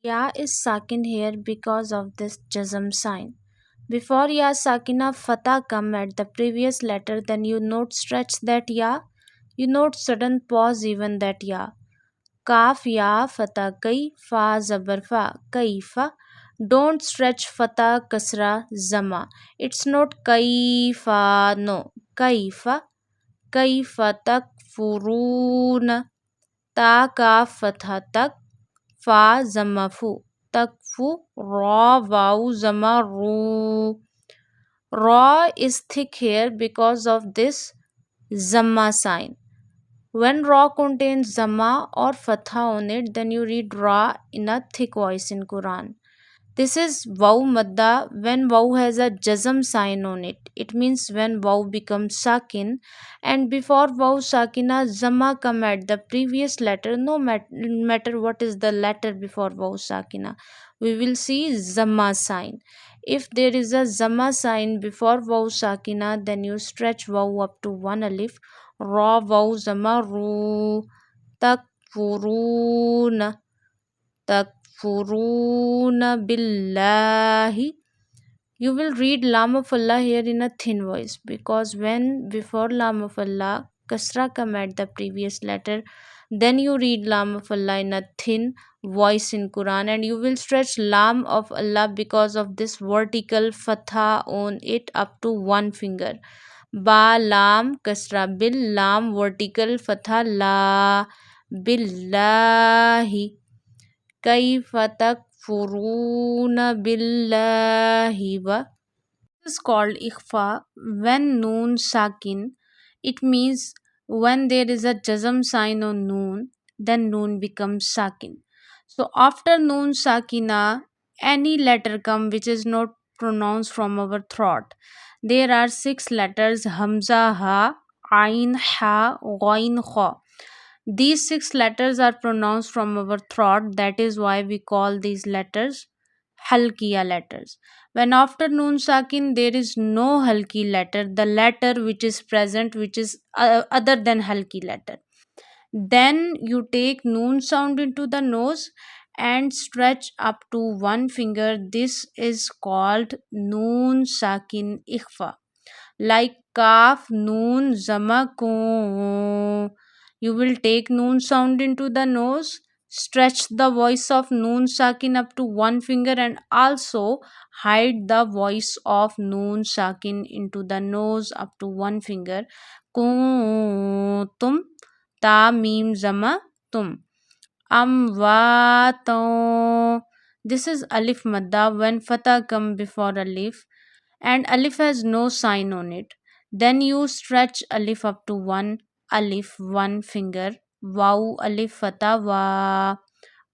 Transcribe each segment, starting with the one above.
Ya is sakin here because of this jazm sign. Before ya sakina fatah come at the previous letter, then you note stretch that ya. You note sudden pause even that ya. Kaf ya fatah kai fa zabar fa kaifa. Don't stretch fatah kasra zama. It's not kaifa no kaifa. Kaifa takfuruna. Ta ka fatha tak fa zamafu takfu raw wow zama ru. Raw is thick here because of this zamma sign. When raw contains zamma or fatha on it, then you read ra in a thick voice in Quran. This is waw madda when waw has a jazm sign on it. It means when waw becomes sakin, and before waw sakina zamma come at the previous letter, no matter what is the letter before waw sakina. We will see zamma sign. If there is a zamma sign before waw sakina, then you stretch waw up to one alif. Ra waw zamma ru takfuruna takfuruna billahi. You will read lam of Allah here in a thin voice because when before lam of Allah kasra come at the previous letter, then you read lam of Allah in a thin voice in Quran, and you will stretch lam of Allah because of this vertical fatha on it up to one finger. Ba lam kasra bil lam vertical fatha la billahi. كيف تكفرون بالله This is called ikhfa when noon sakin. It means when there is a jazm sign on noon, then noon becomes sakin. So after noon sakina, any letter come which is not pronounced from our throat. There are six letters: hamza, ha, ain, ha, ghain, kha. These six letters are pronounced from our throat. That is why we call these letters halkiya letters. When after noon sakin there is no halki letter, the letter which is present, which is other than halki letter, then you take noon sound into the nose and stretch up to one finger. This is called noon sakin ikhfa, like kaf noon zama ko. You will take noon sound into the nose, stretch the voice of noon sakin up to one finger, and also hide the voice of noon sakin into the nose up to one finger. Kuntum ta mim zama tum amwato. This is alif madda when fatah come before alif and alif has no sign on it. Then you stretch alif up to one alif, one finger. Wow, alif fatah wa.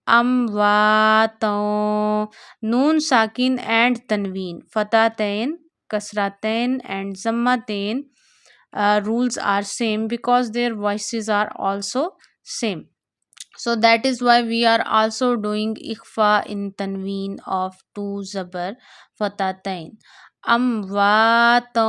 Amwato. Noon sakin and tanween. Fatah tain, kasra tain, and zamma tain. Rules are same because their voices are also same. So that is why we are also doing ikhfa in tanween of two zabar fatatain. Amwato.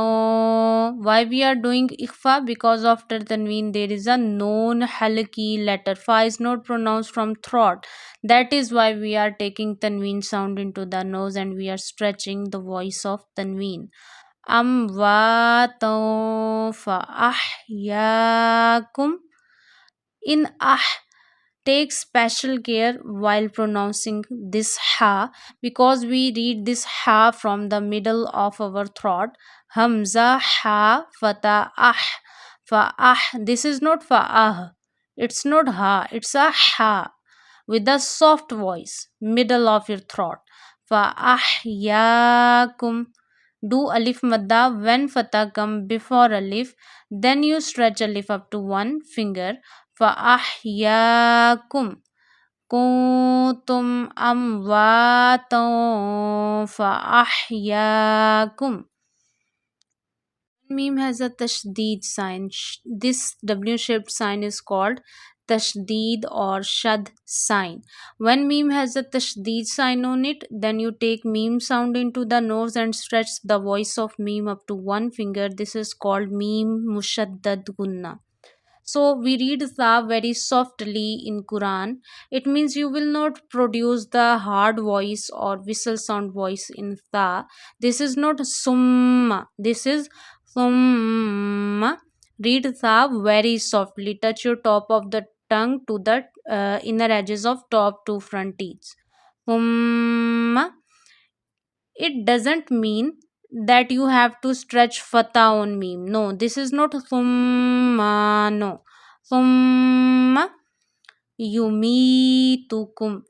Why we are doing ikhfa? Because after tanween there is a known halki letter. Fa is not pronounced from throat. That is why we are taking tanween sound into the nose and we are stretching the voice of tanween. Amwato fa ahyakum. In take special care while pronouncing this ha because we read this ha from the middle of our throat. Hamza ha fata ah fa ah. This is not fa ah. It's not ha. It's a ha with a soft voice, middle of your throat. Fa ahyakum. Do alif madda when fatah come before alif, then you stretch alif up to one finger. Fa ahyakum. Kuntum amwatan fa ahyakum. Meme has a tashdeed sign. This W shaped sign is called tashdeed or shad sign. When meme has a tashdeed sign on it, then you take meme sound into the nose and stretch the voice of meme up to one finger. This is called meme mushaddad gunna. So we read tha very softly in Quran. It means you will not produce the hard voice or whistle sound voice in tha. This is not summa, this is summa. Read tha very softly. Touch your top of the tongue to the inner edges of top two front teeth. Summa. It doesn't mean that you have to stretch fatah on meme. No, this is not summa. No. Summa yumitukum.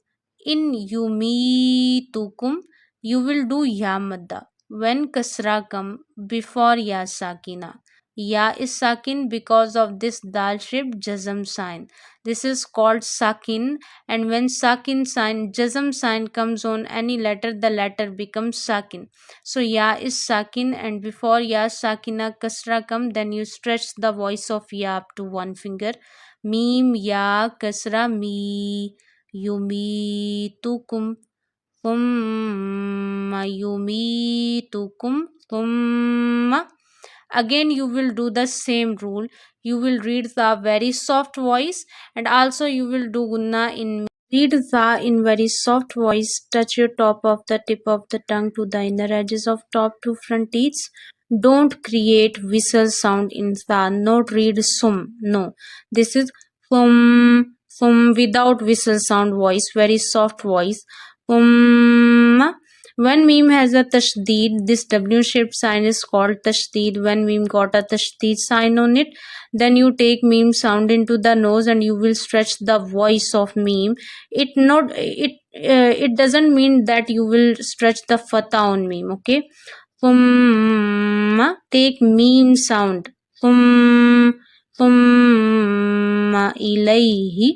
In yumitukum, you will do ya madda. When kasra come before ya sakina. Ya is sakin because of this dal shaped jazm sign. This is called sakin, and when sakin sign, jazm sign comes on any letter, the letter becomes sakin. So ya is sakin, and before ya sakina kasra come, then you stretch the voice of ya up to one finger. Mim ya kasra mi yumitukum thumma yumitukum thumma. Again you will do the same rule. You will read the very soft voice, and also you will do gunna in read the in very soft voice. Touch your top of the tip of the tongue to the inner edges of top two front teeth. Don't create whistle sound in the. Not read sum. No, this is sum without whistle sound voice, very soft voice. When meme has a tashdeed, this W-shaped sign is called tashdeed. When meme got a tashdeed sign on it, then you take meme sound into the nose and you will stretch the voice of meme. It doesn't mean that you will stretch the fatah on meme. Okay, take meme sound. Ilayhi.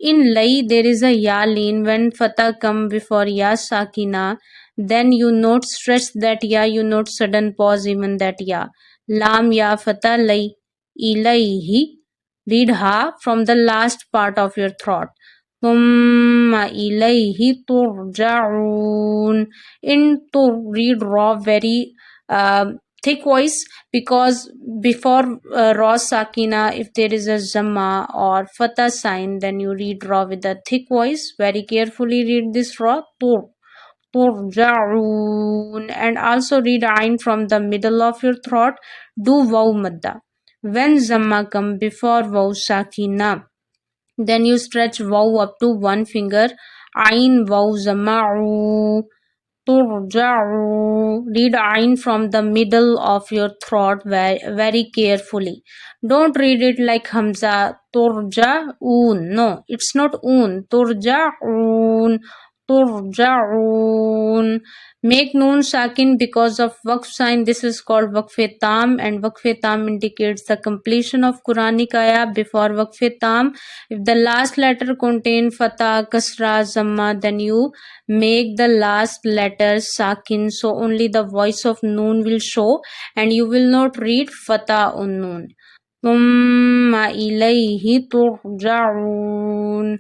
In lay, there is a ya lean. When fatah come before ya sakina, then you not stretch that ya, you not sudden pause even that ya. Lam ya fatah lay. Ilayhi. Read ha from the last part of your throat. Thumma ilayhi turja'un. In to read raw very thick voice, because before raw sakina, if there is a zamma or fatah sign, then you read raw with a thick voice. Very carefully read this raw. Turja'un. And also read ain from the middle of your throat. Do waw madda. When zamma come before waw sakina, then you stretch waw up to one finger. Ain waw zama'u. Turja'u. Read ain from the middle of your throat very carefully. Don't read it like hamza. Turja'un. No, it's not un. Turja'un. Turja'un. Make noon sakin because of waqf sign. This is called waqf tam, and waqf tam indicates the completion of Quranic ayah. Before waqf tam, if the last letter contain fatah, kasra, zamma, then you make the last letter sakin, so only the voice of noon will show, and you will not read fatah on noon. Thumma ilayhi turja'un.